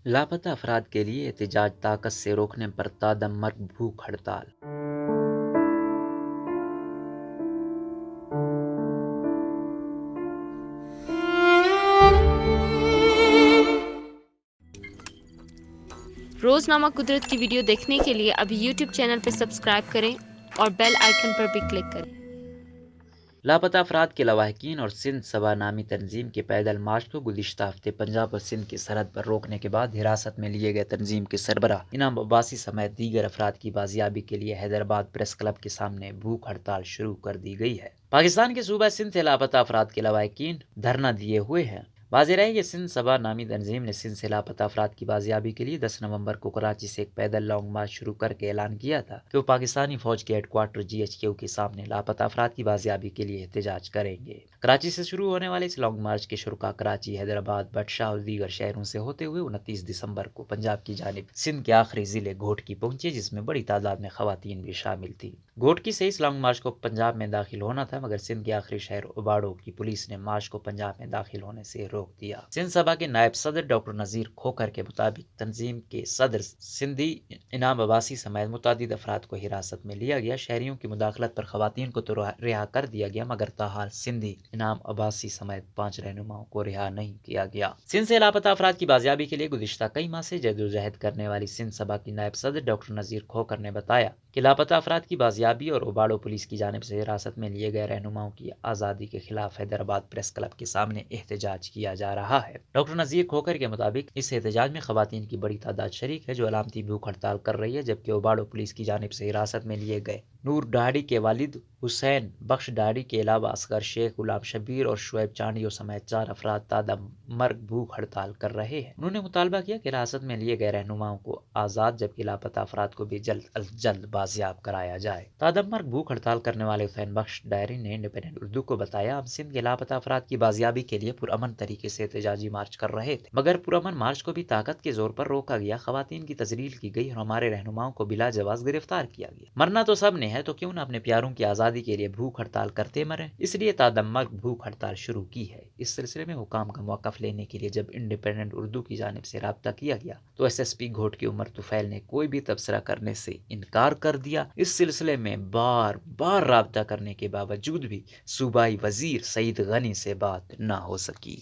لاپتہ افراد کے لیے احتجاج طاقت سے روکنے پر تادمرگ بھوک ہڑتال۔ روزنامہ قدرت کی ویڈیو دیکھنے کے لیے ابھی یوٹیوب چینل پر سبسکرائب کریں اور بیل آئیکن پر بھی کلک کریں۔ لاپتہ افراد کے لواحقین اور سندھ سبھا نامی تنظیم کے پیدل مارچ کو گزشتہ ہفتے پنجاب اور سندھ کی سرحد پر روکنے کے بعد حراست میں لیے گئے تنظیم کے سربراہ انعام عباسی سمیت دیگر افراد کی بازیابی کے لیے حیدرآباد پریس کلب کے سامنے بھوک ہڑتال شروع کر دی گئی ہے۔ پاکستان کے صوبہ سندھ سے لاپتہ افراد کے لواحقین دھرنا دیے ہوئے ہیں۔ واضح رہے کہ سندھ سبھا نامی تنظیم نے سندھ سے لاپتہ افراد کی بازیابی کے لیے 10 نومبر کو کراچی سے ایک پیدل لانگ مارچ شروع کر کے اعلان کیا تھا کہ وہ پاکستانی فوج کے ہیڈ کوارٹر GHQ کے سامنے لاپتہ افراد کی بازیابی کے لیے احتجاج کریں گے۔ کراچی سے شروع ہونے والے اس لانگ مارچ کے شرکاء کراچی، حیدرآباد، بٹشاہ اور دیگر شہروں سے ہوتے ہوئے 29 دسمبر کو پنجاب کی جانب سندھ کے آخری ضلع گھوٹکی پہنچے، جس میں بڑی تعداد میں خواتین بھی شامل تھیں۔ گھوٹکی سے اس لانگ مارچ کو پنجاب میں داخل ہونا تھا، مگر سندھ کے آخری شہر اوباڑو کی پولیس نے مارچ کو پنجاب میں داخل ہونے سے روک دیا۔ سندھ سبھا کے نائب صدر ڈاکٹر نذیر کھوکھر کے مطابق تنظیم کے صدر سندھی انعام عباسی سمیت متعدد افراد کو حراست میں لیا گیا۔ شہریوں کی مداخلت پر خواتین کو تو رہا کر دیا گیا، مگر تاحال سندھی انعام عباسی سمیت 5 رہنماؤں کو رہا نہیں کیا گیا۔ سندھ سے لاپتہ افراد کی بازیابی کے لیے گزشتہ کئی ماہ سے جدوجہد کرنے والی سندھ سبھا کی نائب صدر ڈاکٹر نذیر کھوکھر نے بتایا کہ لاپتہ افراد کی بازیابی اور اوباڑو پولیس کی جانب سے حراست میں لیے گئے رہنماؤں کی آزادی کے خلاف حیدرآباد پریس کلب کے سامنے احتجاج کیا جا رہا ہے۔ ڈاکٹر نذیر کھوکھر کے مطابق اس احتجاج میں خواتین کی بڑی تعداد شریک ہے، جو علامتی بھوک ہڑتال کر رہی ہے، جبکہ اوباڑو پولیس کی جانب سے حراست میں لیے گئے نور ڈھاڑی کے والد حسین بخش ڈھاڑی کے علاوہ اصغر شیخ، غلام شبیر اور شعیب چانڈیو سمیت 4 افراد تادمرگ بھوک ہڑتال کر رہے ہیں۔ انہوں نے مطالبہ کیا کہ حراست میں لیے گئے رہنماؤں کو آزاد، جبکہ لاپتہ افراد کو بھی جلد از جلد بازیاب کرایا جائے۔ تادمرگ بھوک ہڑتال کرنے والے حسین بخش ڈھاڑی نے انڈیپینڈنٹ اردو کو بتایا، ہم سندھ کے لاپتہ افراد کی بازیابی کے لیے پرامن طریقے سے احتجاجی مارچ کر رہے تھے، مگر پرامن مارچ کو بھی طاقت کے زور پر روکا گیا، خواتین کی تذلیل کی گئی اور ہمارے رہنماؤں کو بلا جواز گرفتار کیا گیا۔ مرنا تو سب نے ہے، تو کیوں نہ اپنے پیاروں کی آزادی کے لیے بھوک ہڑتال کرتے مریں؟ اس لیے تادمرگ بھوک ہڑتال شروع کی ہے۔ اس سلسلے میں حکام کا موقف لینے کے لیے جب انڈیپینڈنٹ اردو کی جانب سے رابطہ کیا گیا تو SSP گھوٹکی عمر طفیل نے کوئی بھی تبصرہ کرنے سے انکار کر دیا۔ اس سلسلے میں بار بار رابطہ کرنے کے باوجود بھی صوبائی وزیر سعید غنی سے بات نہ ہو سکی۔